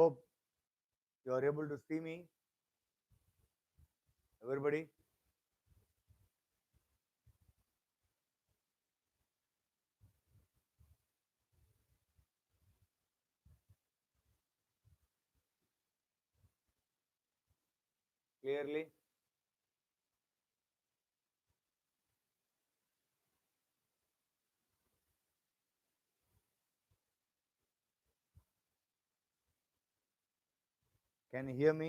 Hope you are able to see me. Everybody? Clearly? Can you hear me?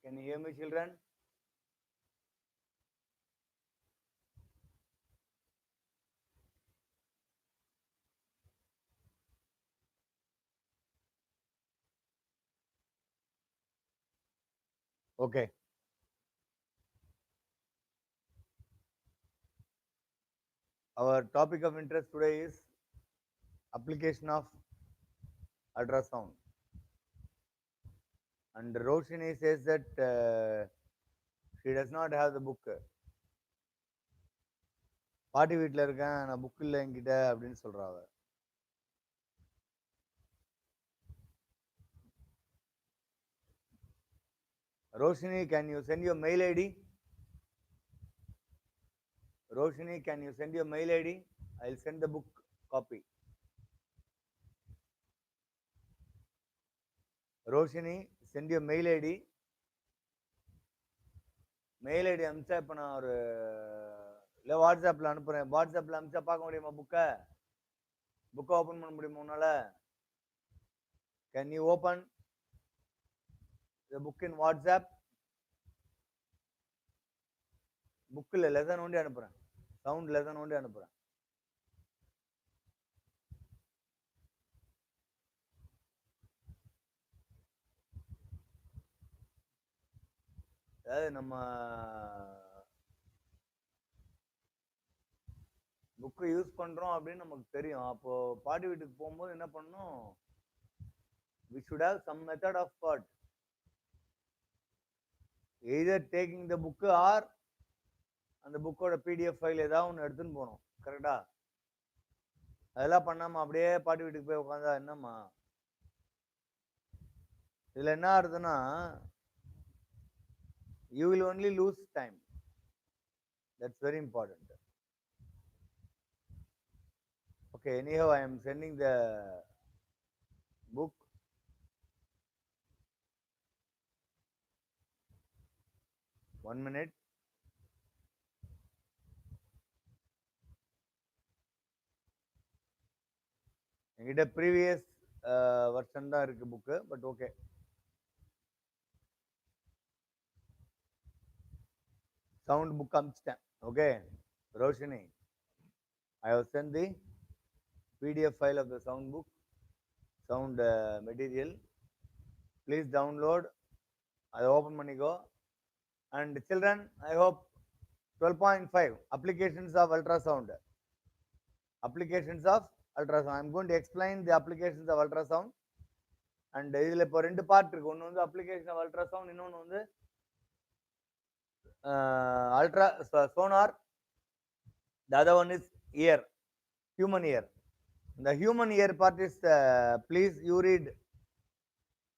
Can you hear me, children? Okay. Our topic of interest today is application of ultrasound. And Roshini says that she does not have the book. பாட்டி வீட்டில் இருக்கேன் நான் book இல்லை என்கிட்ட அப்படின்னு சொல்றாங்க. Roshini, can you send your mail ID? Roshini, can you send your mail ID? I'll send the book copy. Roshini, send your mail ID. Mail ID அனுப்பிச்சா இப்போ நான் ஒரு இல்லை வாட்ஸ்அப்பில் அனுப்புகிறேன். வாட்ஸ்அப்பில் அனுப்பிச்சா பார்க்க முடியுமா புக்கை ஓப்பன் பண்ண முடியுமா உன்னால? Can you open the book in WhatsApp? புக்கில் லெசன் ஒண்டி அனுப்புகிறேன், சவுண்ட் லெசன் ஒண்டி அனுப்புகிறேன். அதாவது நம்ம புக்கு யூஸ் பண்ணுறோம் அப்படின்னு நமக்கு தெரியும். அப்போது பாட்டி வீட்டுக்கு போகும்போது என்ன பண்ணணும்? we should have some method of thought, either taking the book or அந்த புக்கோட பிடிஎஃப் ஃபைல் ஏதாவது ஒன்று எடுத்துன்னு போகணும். கரெக்டா? அதெல்லாம் பண்ணாமல் அப்படியே பாட்டி வீட்டுக்கு போய் உட்காந்தா என்னம்மா? இதில் என்ன ஆகுதுன்னா, you will only lose time. That's very important. Okay, anyhow, I am sending the book. One minute. என்கிட்ட ப்ரீவியஸ் வெர்ஷன் தான் இருக்கு book, but okay. Sound book அனுப்பிச்சிட்டேன். Okay Roshini, I have sent the PDF file of the sound book, sound material. Please download. அதை open பண்ணிக்கோ. And children, I hope 12.5 applications of ultrasound. Applications of ultrasound. I'm going to explain the applications of ultrasound. And இதில் இப்போ ரெண்டு part இருக்கு. ஒன்று வந்து application of ultrasound, இன்னொன்று வந்து sonar. The other one is ear, human ear. The human ear part is please you read.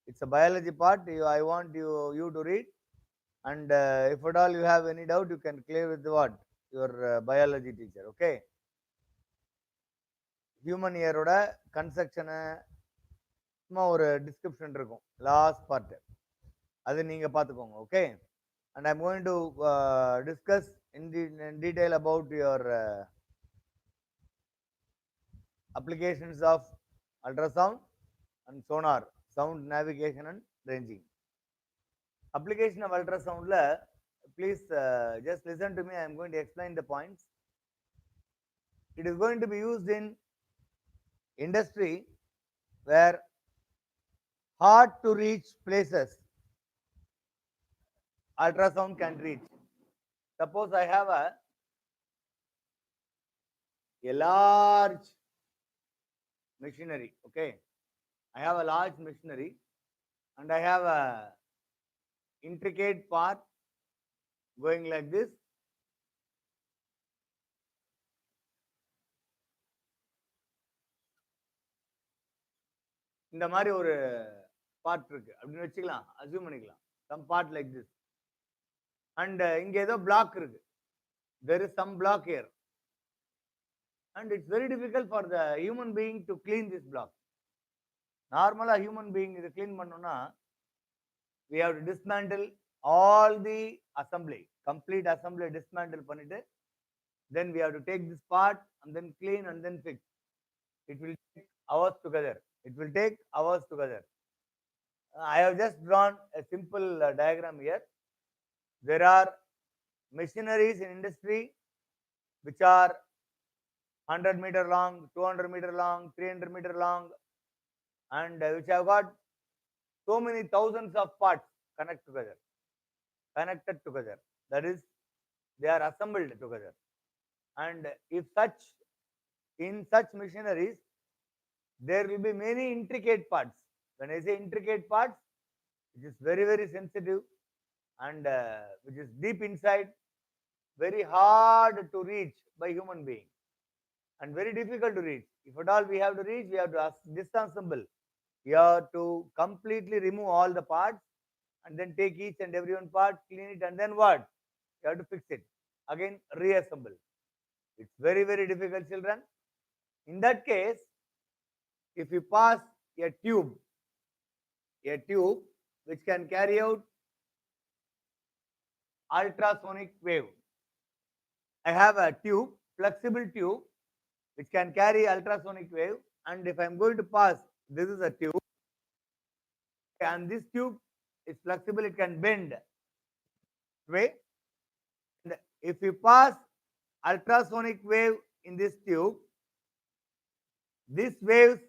It's a biology part. I want you to read, and if at all you have any doubt, you can clear with what your biology teacher. Okay. Human ear ஓட construction சும்மா ஒரு description இருக்கும், last part, அது நீங்க பார்த்துக்கோங்க. Okay. And I'm going to discuss in detail about your applications of ultrasound and sonar, sound navigation and ranging. Application of ultrasound, please just listen to me. I am going to explain the points. It is going to be used in industry where hard to reach places ultrasound can reach. Suppose I have a large machinery. Okay, I have a large machinery and I have a intricate part going like this. இந்த மாதிரி ஒரு part இருக்கு அப்படின்னு வச்சுக்கலாம், assume பண்ணிக்கலாம். Some part like this. And இங்க ஏதோ black இருக்கு. there is some block here, and it's very difficult for the human being to clean this block. நார்மலா ஹியூமன் பீயிங் இதை கிளீன் பண்ணோம்னா we have to dismantle all the assembly, complete assembly dismantle பண்ணிட்டு then we have to take this part and then clean and then fix. It will take hours together. It will take hours together. I have just drawn a simple diagram here. There are machineries in industry which are 100-meter long, 200-meter long, 300-meter long, and which have got so many thousands of parts connected together. That is, they are assembled together. And if in such machineries, there will be many intricate parts. When I say intricate parts, it is very, very sensitive and which is deep inside, very hard to reach by human being and very difficult to reach. If at all we have to reach, we have to disassemble. We have to completely remove all the parts and then take each and every one part, clean it, and then what? You have to fix it. Again, reassemble. It's very, very difficult, children. In that case, if you pass a tube which can carry out ultrasonic wave. I have a tube, flexible tube, which can carry ultrasonic wave, and if I'm going to pass, this is a tube, and this tube is flexible, it can bend way. And if you pass ultrasonic wave in this tube, these waves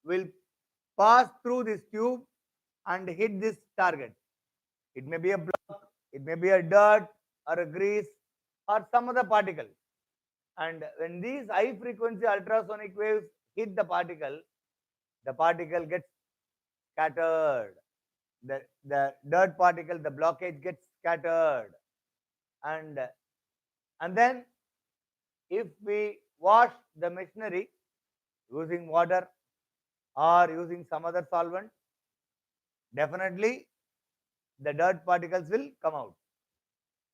will pass through this tube and hit this target. It may be a block, it may be a dirt or a grease or some other particle. And when these high frequency ultrasonic waves hit the particle gets scattered. The dirt particle, the blockage gets scattered. And then if we wash the machinery using water or using some other solvent, definitely the dirt particles will come out.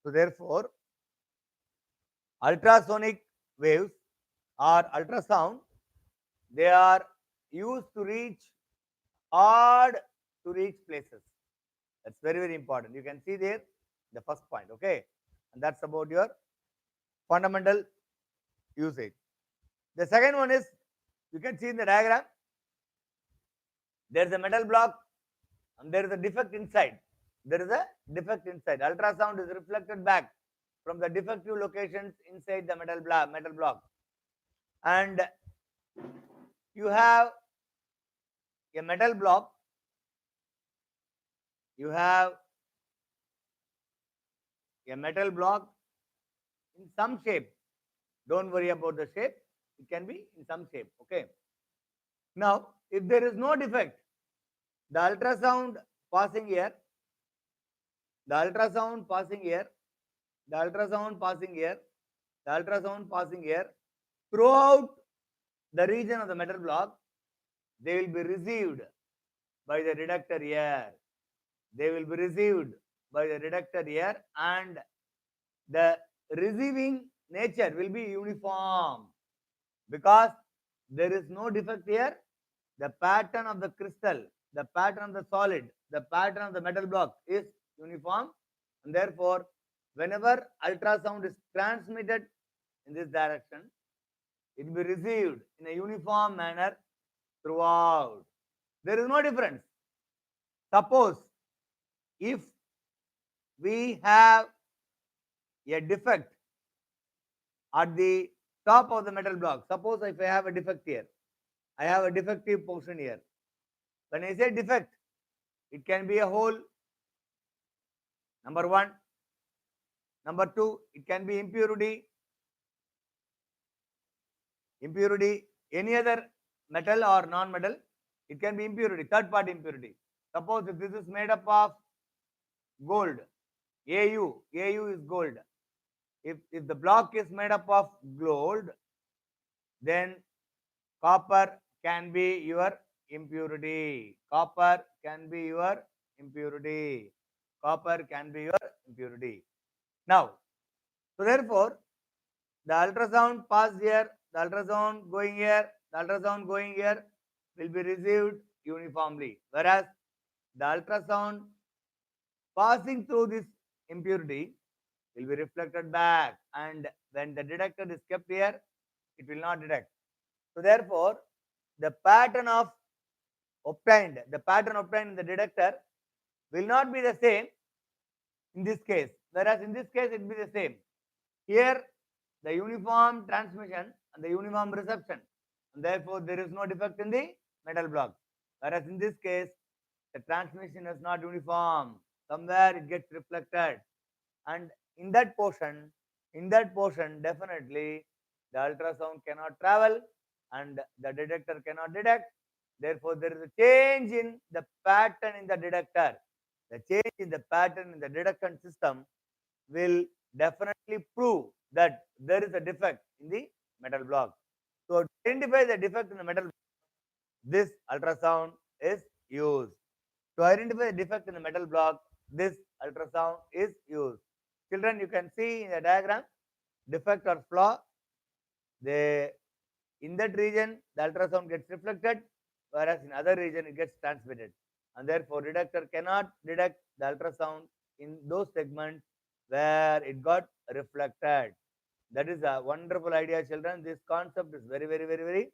So therefore, ultrasonic waves or ultrasound, they are used to reach hard to reach places. That's very, very important. You can see there the first point, okay? And that's about your fundamental usage. The second one is, you can see in the diagram, there is a metal block and there is a defect inside. There is a defect inside. Ultrasound is reflected back from the defective locations inside the metal block. And you have a metal block, you have a metal block in some shape. Don't worry about the shape, it can be in some shape, okay? Now, if there is no defect, the ultrasound passing here, the ultrasound passing here, the ultrasound passing here, the ultrasound passing here, throughout the region of the metal block, they will be received by the reductor here. They will be received by the reductor here, and the receiving nature will be uniform because there is no defect here. The pattern of the crystal, the pattern of the solid, the pattern of the metal block is uniform, and therefore whenever ultrasound is transmitted in this direction, it will be received in a uniform manner throughout. There is no difference. Suppose if we have a defect at the top of the metal block, suppose if I have a defect here, I have a defective portion here. When I say defect, it can be a hole, number one. Number two, it can be impurity, any other metal or non-metal, it can be impurity, third party impurity. Suppose if this is made up of gold, AU is gold. If the block is made up of gold, then copper can be your impurity. Copper can be your impurity. Copper can be your impurity. Now, so therefore, the ultrasound passed here, the ultrasound going here, the ultrasound going here will be received uniformly. Whereas the ultrasound passing through this impurity will be reflected back, and when the detector is kept here, it will not detect. So therefore, the pattern obtained in the detector will not be the same in this case, whereas in this case it will be the same. Here, the uniform transmission and the uniform reception, and therefore there is no defect in the metal block. Whereas in this case, the transmission is not uniform. Somewhere it gets reflected, and in that portion, definitely the ultrasound cannot travel, and the detector cannot detect. Therefore, there is a change in the pattern in the detector. The change in the pattern in the detection system will definitely prove that there is a defect in the metal block. So, to identify the defect in the metal block, this ultrasound is used. To identify the defect in the metal block, this ultrasound is used. Children, you can see in the diagram, defect or flaw. They, in that region, the ultrasound gets reflected, whereas in other region it gets transmitted. And therefore, detector cannot detect the ultrasound in those segments where it got reflected. That is a wonderful idea, children. This concept is very, very, very, very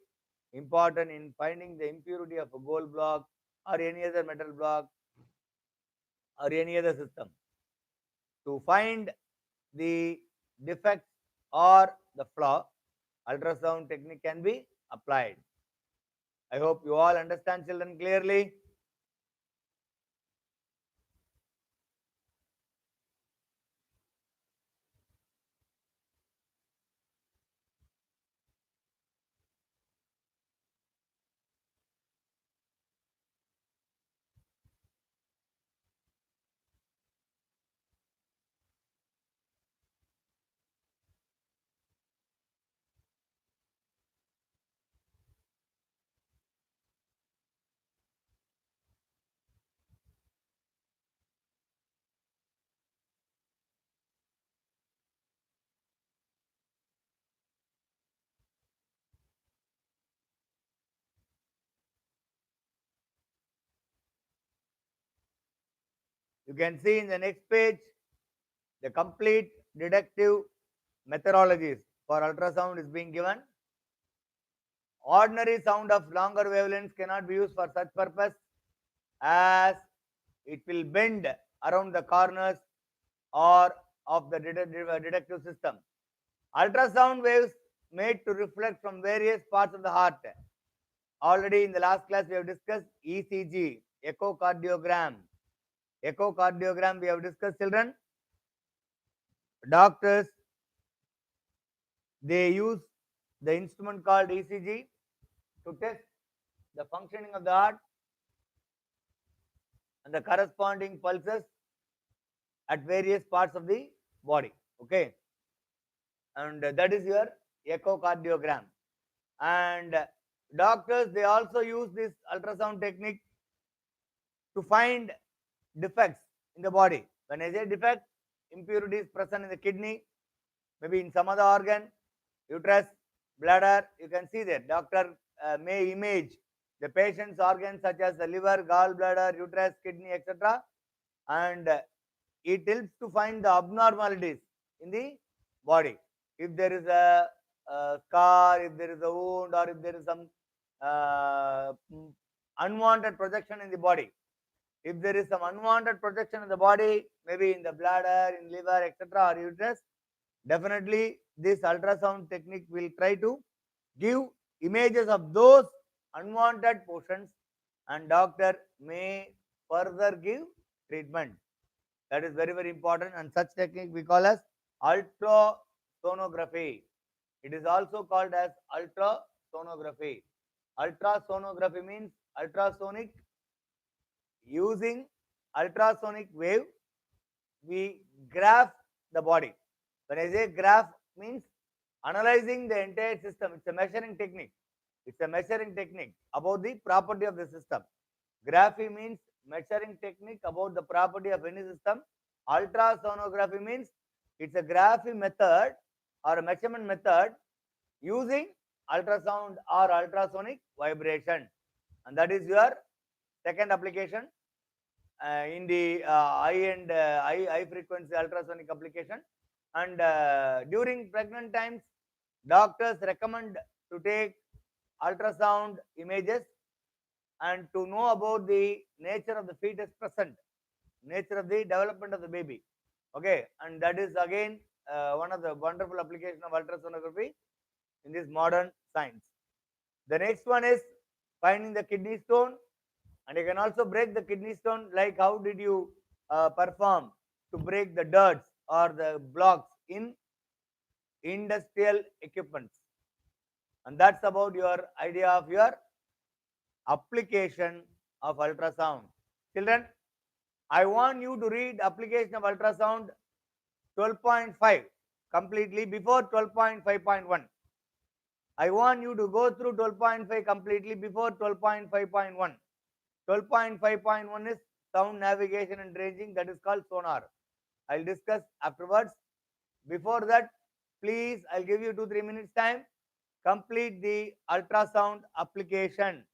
important in finding the impurity of a gold block or any other metal block or any other system. To find the defect or the flaw, ultrasound technique can be applied. I hope you all understand, children, clearly. You can see in the next page the complete deductive methodologies for ultrasound is being given. Ordinary sound of longer wavelengths cannot be used for such purpose, as it will bend around the corners or of the detective system. Ultrasound waves made to reflect from various parts of the heart. Already in the last class we have discussed ECG, echocardiogram. Echocardiogram we have discussed, children. Doctors, they use the instrument called ECG to test the functioning of the heart and the corresponding pulses at various parts of the body. Okay, and that is your echocardiogram. And doctors, they also use this ultrasound technique to find defects in the body. When I say defect, impurities present in the kidney, maybe in some other organ, uterus, bladder, you can see that. Doctor may image the patient's organs such as the liver, gallbladder, uterus, kidney, etc. And it helps to find the abnormalities in the body. If there is a scar, if there is a wound, or if there is some uh, unwanted projection in the body. If there is some unwanted projection in the body, maybe in the bladder, in liver, etc., or uterus, definitely this ultrasound technique will try to give images of those unwanted portions, and doctor may further give treatment. That is very, very important, and such technique we call as ultrasonography. It is also called as ultrasonography. Ultrasonography means ultrasonic. Using ultrasonic wave, we graph the body. When I say graph, means analyzing the entire system. It's a measuring technique. It's a measuring technique about the property of the system. Graphy means measuring technique about the property of any system. Ultrasonography means it's a graphy method or a measurement method using ultrasound or ultrasonic vibration, and that is your second application in the high frequency ultrasonic application. And during pregnant times, doctors recommend to take ultrasound images and to know about the nature of the fetus present, nature of the development of the baby. Okay, and that is again one of the wonderful application of ultrasonography in this modern science. The next one is finding the kidney stone, and you can also break the kidney stone. Like how did you perform to break the dirts or the blocks in industrial equipments? And that's about your idea of your application of ultrasound. Children, I want you to read application of ultrasound 12.5 completely before 12.5.1. I want you to go through 12.5 completely before 12.5.1. 12.5.1 is sound navigation and ranging, that is called sonar. I'll discuss afterwards. Before that, please, I'll give you 2-3 minutes time. Complete the ultrasound application.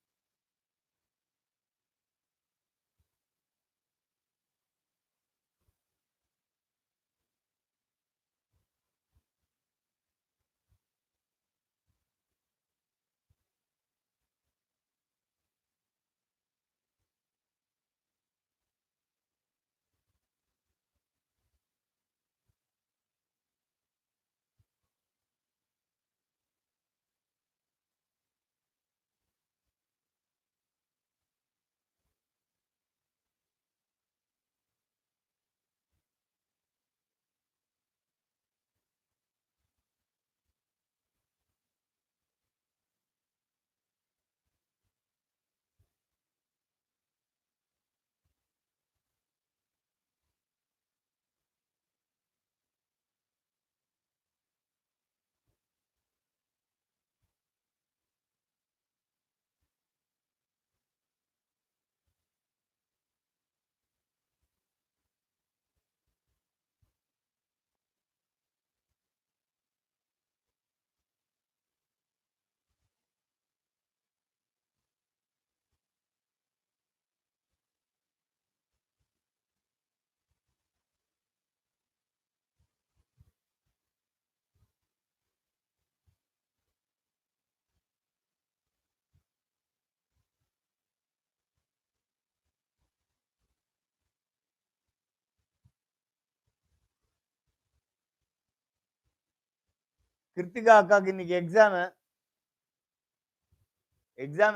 Kiruthiga அக்காக்கு இன்னைக்கு exam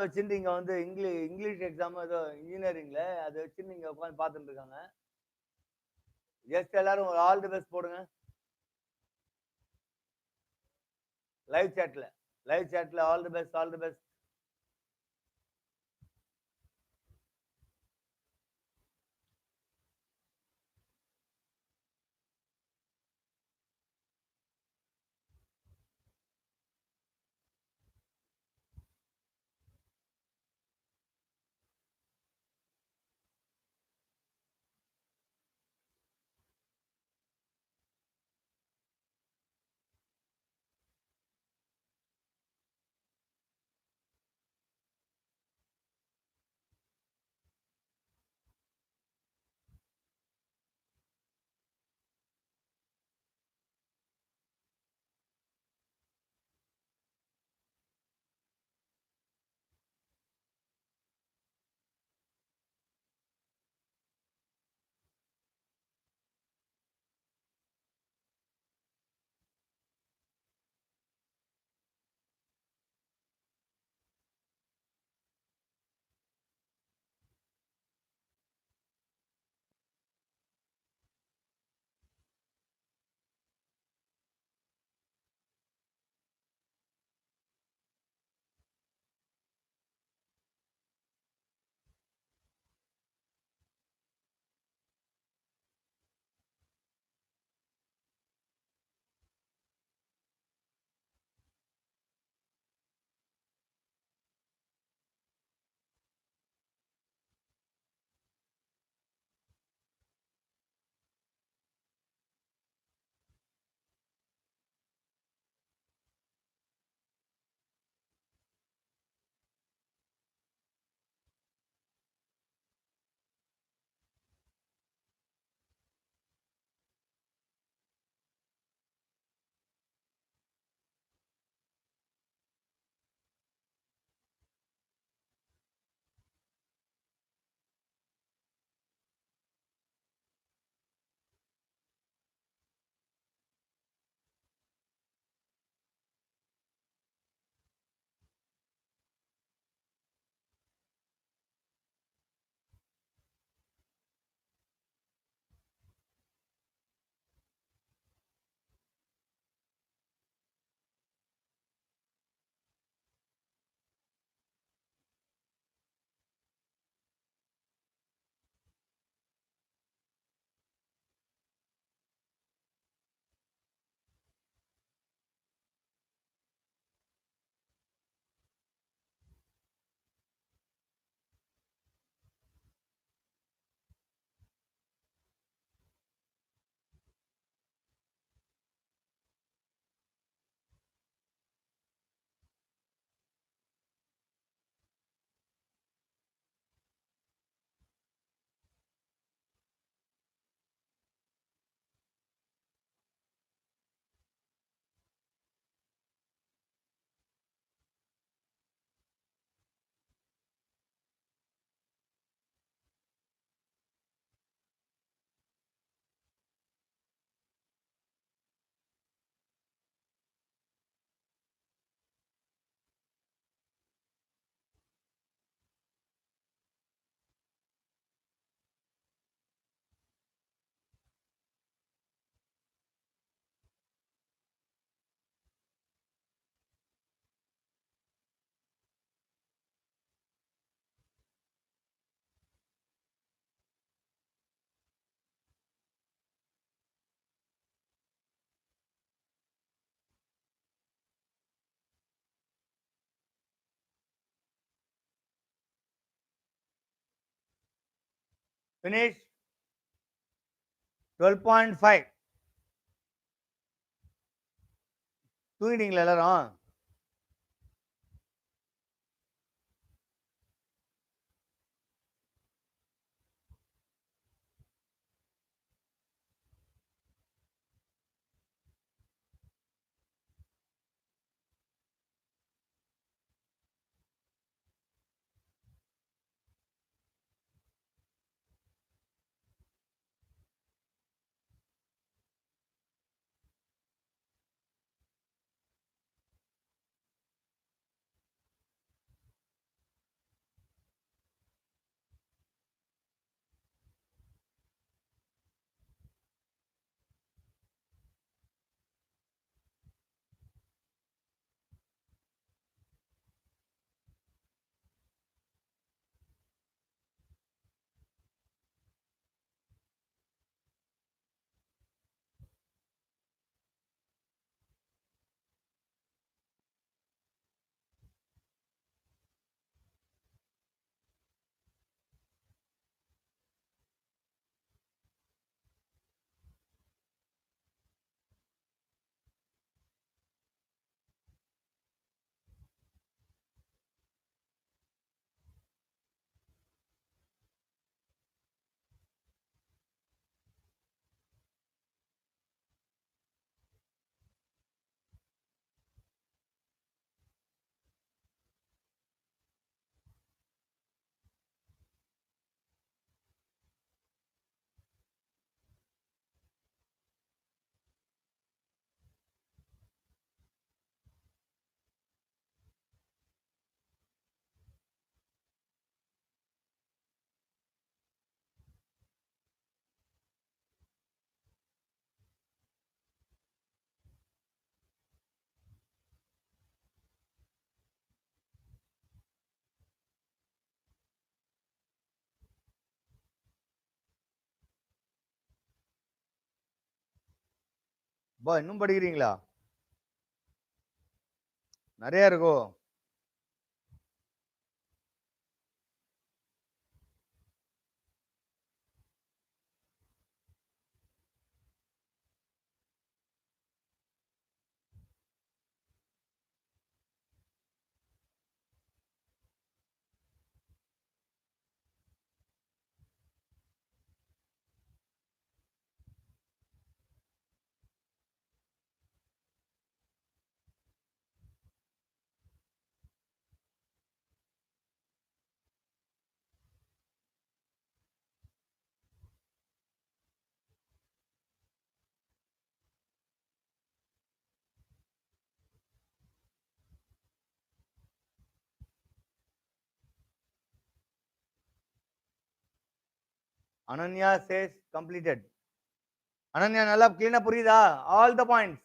வச்சுட்டு இங்க வந்து English exam ஏதோ இன்ஜினியரிங்ல அதை வச்சு நீங்க உட்காந்து பார்த்துட்டு இருக்காங்க. ஜஸ்ட் எல்லாரும் ஒரு ஆல் தி பெஸ்ட் போடுங்க லைவ் சேட்ல all the best, all the best. Finish. 12.5. தூங்கிட்டீங்களா எல்லாரும்? பா இன்னும் படிக்கிறீங்களா? நிறைய இருக்கோ? Ananya says completed. Ananya நல்லா clean புரியுதா? All the points.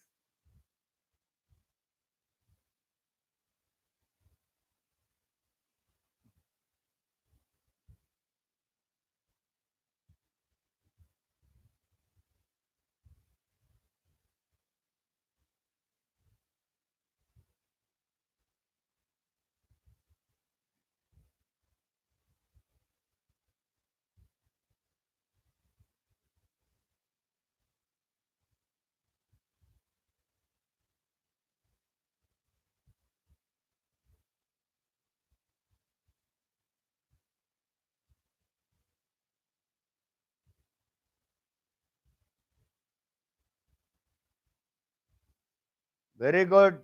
Very good.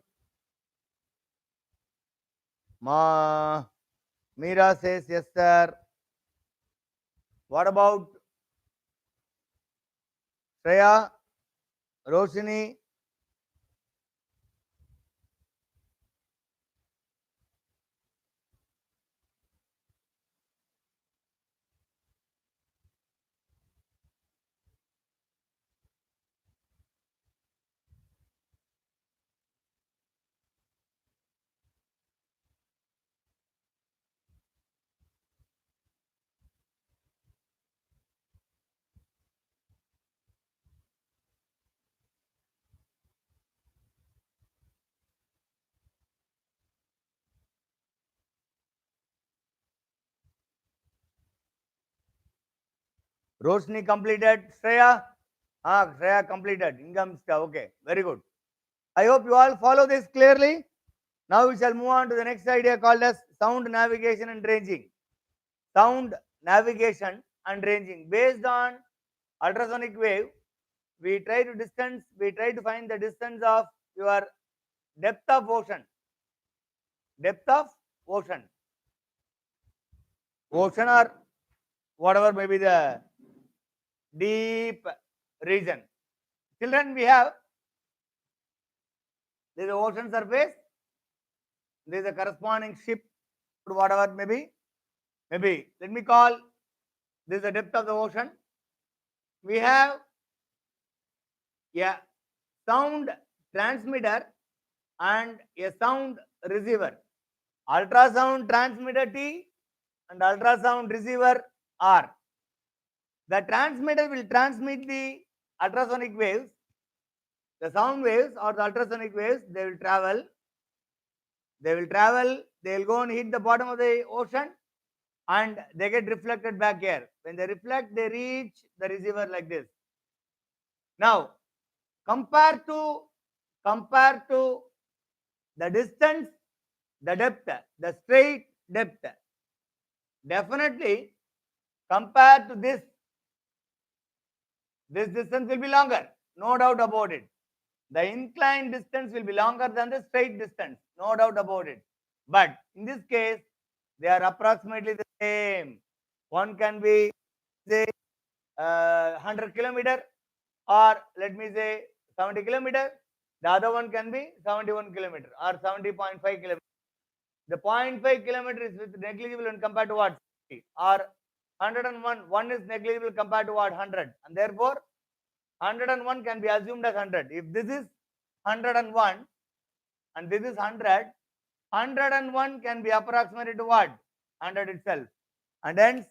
Meera says yes, sir. What about Shreya, Roshini? Roshni completed. Shreya? Shreya completed. Income, okay. Very good. I hope you all follow this clearly. Now we shall move on to the next idea called as sound navigation and ranging. Sound navigation and ranging. Based on ultrasonic wave, we try to find the distance of your depth of ocean. Depth of ocean. Ocean or whatever may be the deep region. Children, we have this is the ocean surface. This is a corresponding ship, whatever maybe. Maybe let me call this is the depth of the ocean. We have a sound transmitter and a sound receiver. Ultrasound transmitter T and ultrasound receiver R. The transmitter will transmit the ultrasonic waves, the sound waves or the ultrasonic waves. They will travel. They will go and hit the bottom of the ocean and they get reflected back here. When they reflect, they reach the receiver like this. Now, compare to the distance, the depth, the straight depth. Definitely, compared to this distance will be longer, no doubt about it. The inclined distance will be longer than the straight distance, no doubt about it. But in this case, they are approximately the same. One can be, say, 100 kilometer, or let me say 70 kilometer. The other one can be 71 kilometer or 70.5 kilometer. The 0.5 kilometer is with negligible when compared to what? Or 101, one is negligible compared to what? 100. And therefore, 101 can be assumed as 100. If this is 101 and this is 100, 101 can be approximated to what? 100 itself. And hence,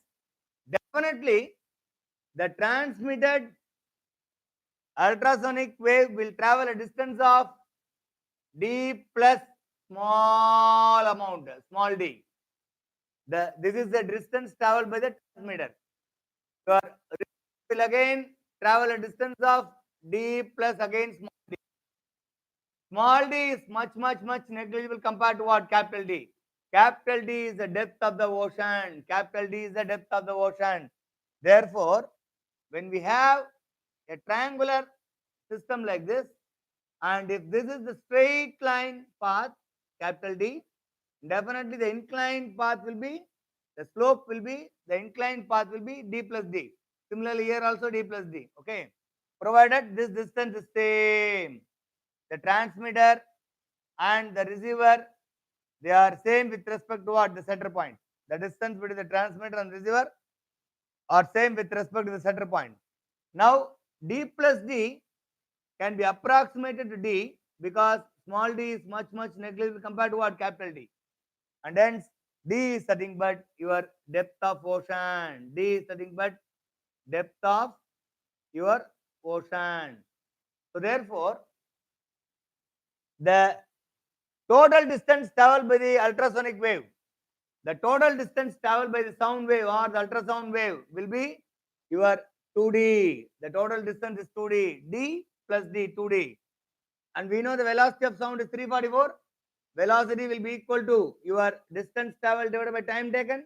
definitely, the transmitted ultrasonic wave will travel a distance of d plus small amount, small d. This is the distance traveled by the transmitter. Your will again travel a distance of d plus again small d. Small d is much negligible compared to what? Capital D. Capital D is the depth of the ocean. Capital D is the depth of the ocean. Therefore, when we have a triangular system like this, and if this is the straight line path, capital D, definitely the inclined path will be, the slope will be, the inclined path will be d plus d. Similarly, here also d plus d. Okay, provided this distance is same. The transmitter and the receiver, they are same with respect to what? The center point. The distance between the transmitter and receiver are same with respect to the center point. Now, d plus d can be approximated to d because small d is much negligible compared to what? Capital D. And hence, d is nothing but your depth of ocean. D is nothing but depth of your ocean. So, therefore, the total distance traveled by the ultrasonic wave, the total distance traveled by the sound wave or the ultrasound wave will be your 2D. The total distance is 2D. D plus D, 2D. And we know the velocity of sound is 344. Velocity will be equal to your distance traveled divided by time taken.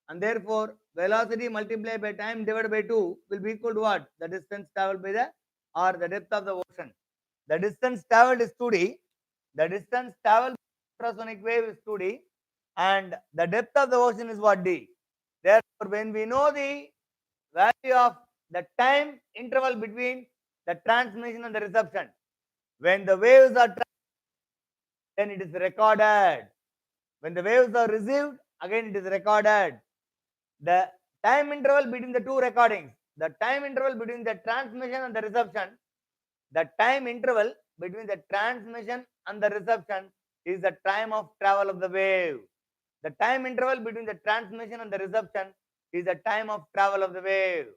And therefore, velocity multiplied by time divided by 2 will be equal to what? The distance traveled by the, or the depth of the ocean. The distance traveled is 2D. The distance traveled by ultrasonic wave is 2D. And the depth of the ocean is what? D. Therefore, when we know the value of the time interval between the transmission and the reception, when the waves are then it is recorded. When the waves are received, again it is recorded. The time interval between the two recordings, the time interval between the transmission and the reception, the time interval between the transmission and the reception is the time of travel of the wave. The time interval between the transmission and the reception is the time of travel of the wave.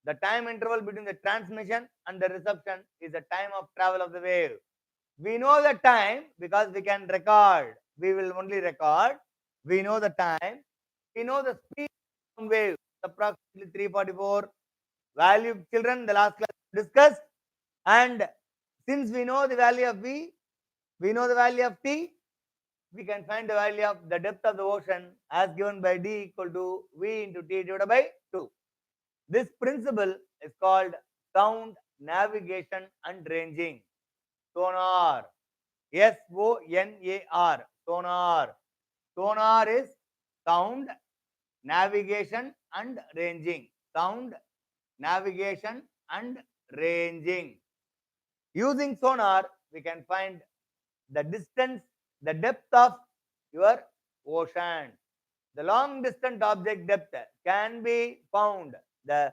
The time interval between the transmission and the reception is the time of travel of the wave. We know the time because we can record. We will only record. We know the time. We know the speed of wave, approximately 344 Value, children, the last class discussed. And since we know the value of V, we know the value of T, we can find the value of the depth of the ocean as given by D equal to V into T divided by 2. This principle is called sound navigation and ranging. Sonar. SONAR. Sonar. Sonar is sound, navigation and ranging. Sound, navigation and ranging. Using sonar, we can find the distance, the depth of your ocean. The long distance object depth can be found. The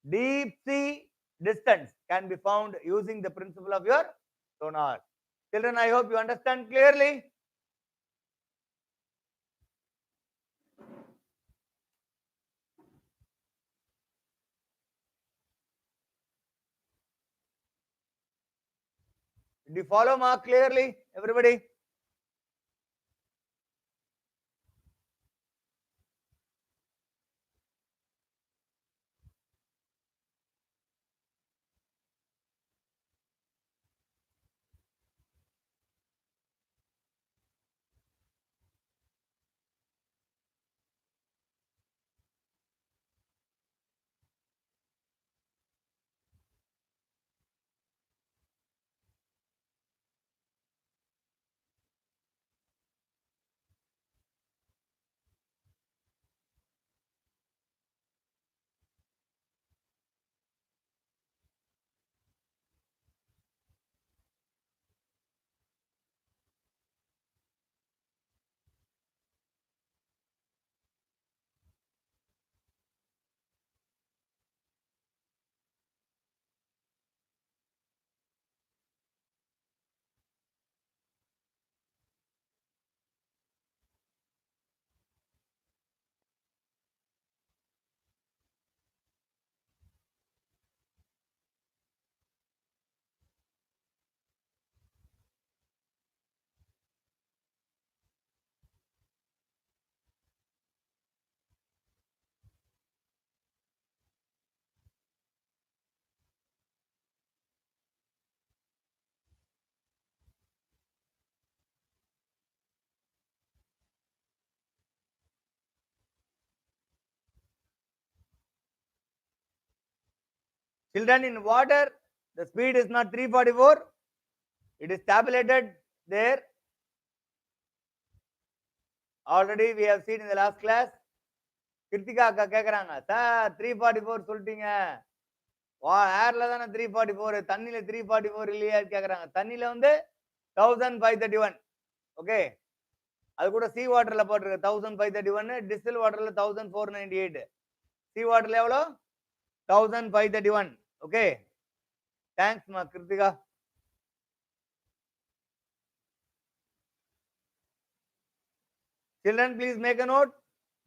deep sea distance can be found using the principle of your sonar. Children, I hope you understand clearly. Did you follow Mark clearly, everybody? Children, in water, the speed is not 344. It is tabulated there. Already we have seen in the last class. Kiruthika அக்கா கேக்குறாங்க, sir 344 சொல்லிட்டீங்க, ஏர்ல தானே 344, தண்ணியில 344 இல்லையா கேக்குறாங்க. தண்ணியில வந்து 1531. ஓகே, அது கூட சி வாட்டர்ல போட்டிருக்கு 1531, டிஸ்டில் வாட்டர்ல 1498. சி வாட்டர்ல எவ்வளோ? 1531. ஓகே, தேங்க்ஸ் மா Kiruthika. Children, please make a note.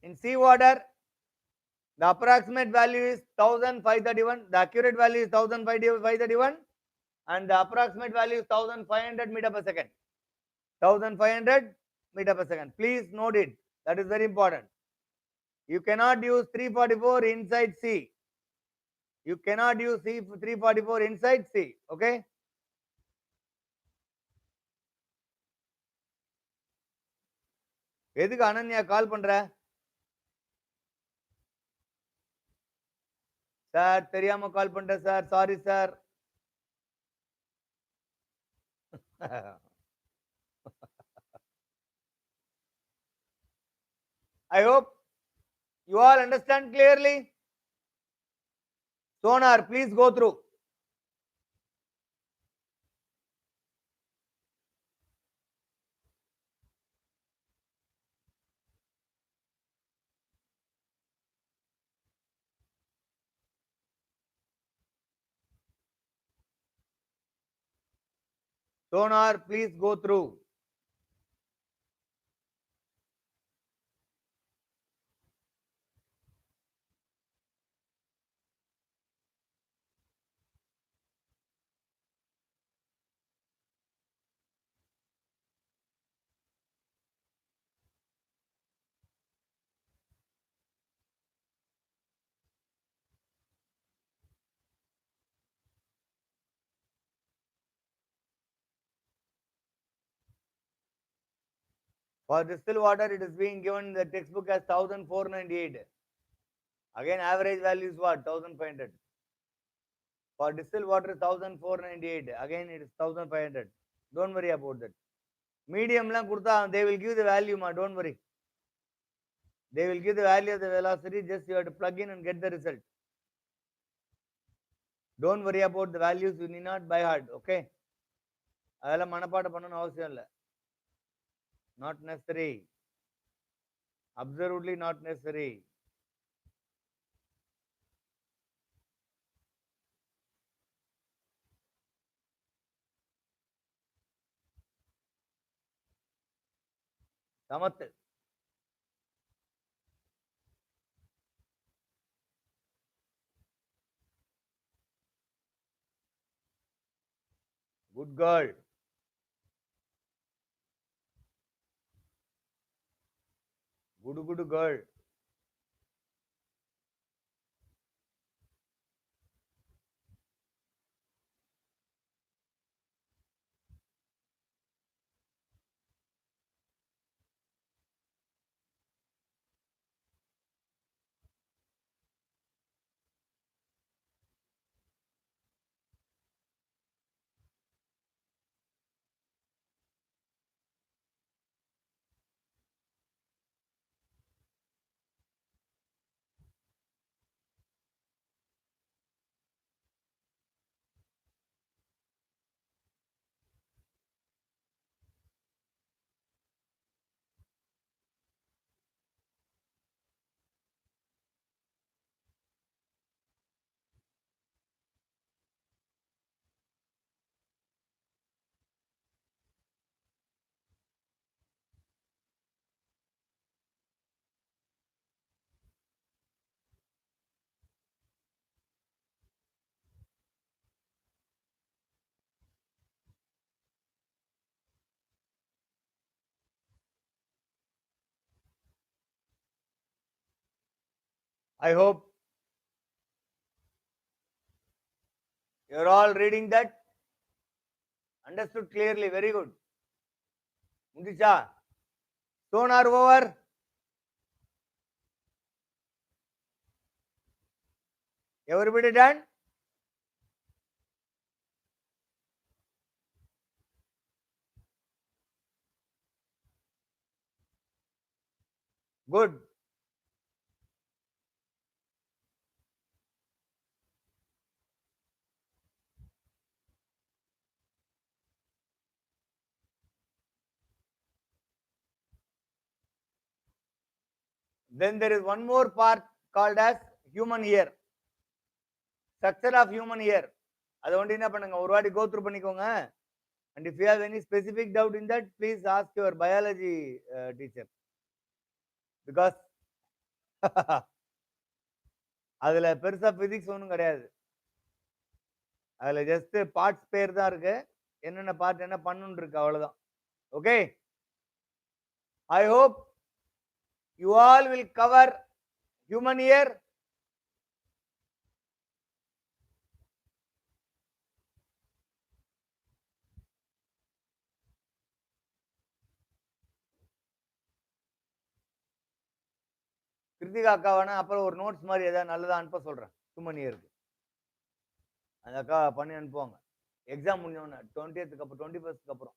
In sea water, the approximate value is 1531. The accurate value is 1531, and the approximate value is 1500 meter per second. 1500 meter per second. Please note it. That is very important. You cannot use 344 inside sea. You cannot use 344 inside sea. Okay. எதுக்கு அனன்யா கால் பண்ற? Sir தெரியாம கால் பண்றேன் sir, sorry sir. I hope you all understand clearly. Sonar, please go through. Sonar, please go through. For distilled water, it is being given in the textbook as 1498. Again, average value is what? 1500. For distilled water, 1498. Again, it is 1500. Don't worry about that. Medium la kurta, they will give the value, ma. Don't worry. They will give the value of the velocity. Just you have to plug in and get the result. Don't worry about the values. You need not by heart. Okay. அதெல்லாம் மனப்பாடம் பண்ணணும் அவசியம் இல்லை. Not necessary. Absolutely not necessary. Samath. Good girl. Good girl. I hope you're all reading that. Understood clearly. Very good. Mundisha. Sonar over. Everybody done? Good. Then there is one more part called as human ear. Structure of human ear. அதை வந்து என்ன பண்ணுங்க ஒரு வாட்டி go through பண்ணிக்கோங்க. And if you have any specific doubt in that, please ask your biology teacher. Because அதுல பெருசா physics ஒன்றும் கிடையாது. அதுல ஜஸ்ட் பார்ட்ஸ் பேர் தான் இருக்கு. என்னென்ன பார்ட் என்ன பண்ணணும் இருக்கு அவ்வளவுதான். Okay. I hope you all will cover human ear. Kiruthiga அக்கா வேணா அப்புறம் ஒரு நோட்ஸ் மாதிரி ஏதாவது நல்லதா அனுப்ப சொல்றேன் ஹியூமன் இயருக்கு. அந்த அக்கா பண்ணி அனுப்புவாங்க. எக்ஸாம் முடிஞ்சோன்னு 20th அப்புறம் 21st அப்புறம்.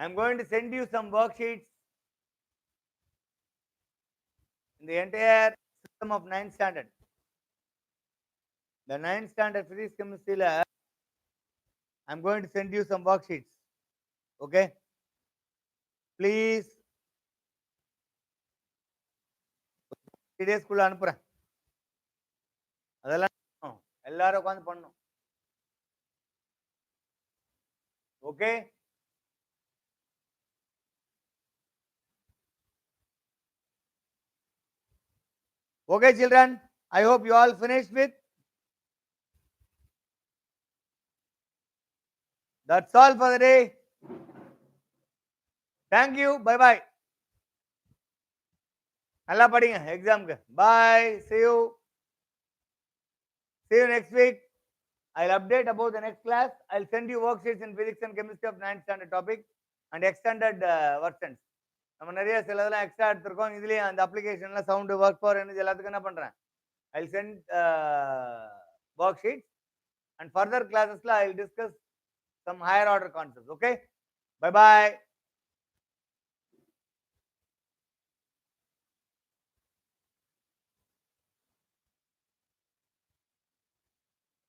I am going to send you some worksheets in the entire system of 9th standard. The 9th standard physics chemistry lab, I am going to send you some worksheets. Okay? Please 3 days குள்ள அனுப்புறேன். அதெல்லாம் எல்லாரும் உட்கார்ந்து பண்ணணும். Okay? Okay, children. I hope you all finished with. That's all for the day. Thank you. Bye bye. நல்லா படிங்க எக்ஸாமுக்கு. Bye. See you. See you next week. I'll update about the next class. I'll send you worksheets in physics and chemistry of 9th standard topic and extended versions. நம்ம நிறைய சிலதெல்லாம் extra எடுத்திருக்கோம். இதுலயே அந்த அப்ளிகேஷன்ல sound work power energy எல்லாத்துக்கும் என்ன பண்றேன், I'll send worksheets and further classes I'll discuss some higher order concepts. Okay, bye bye.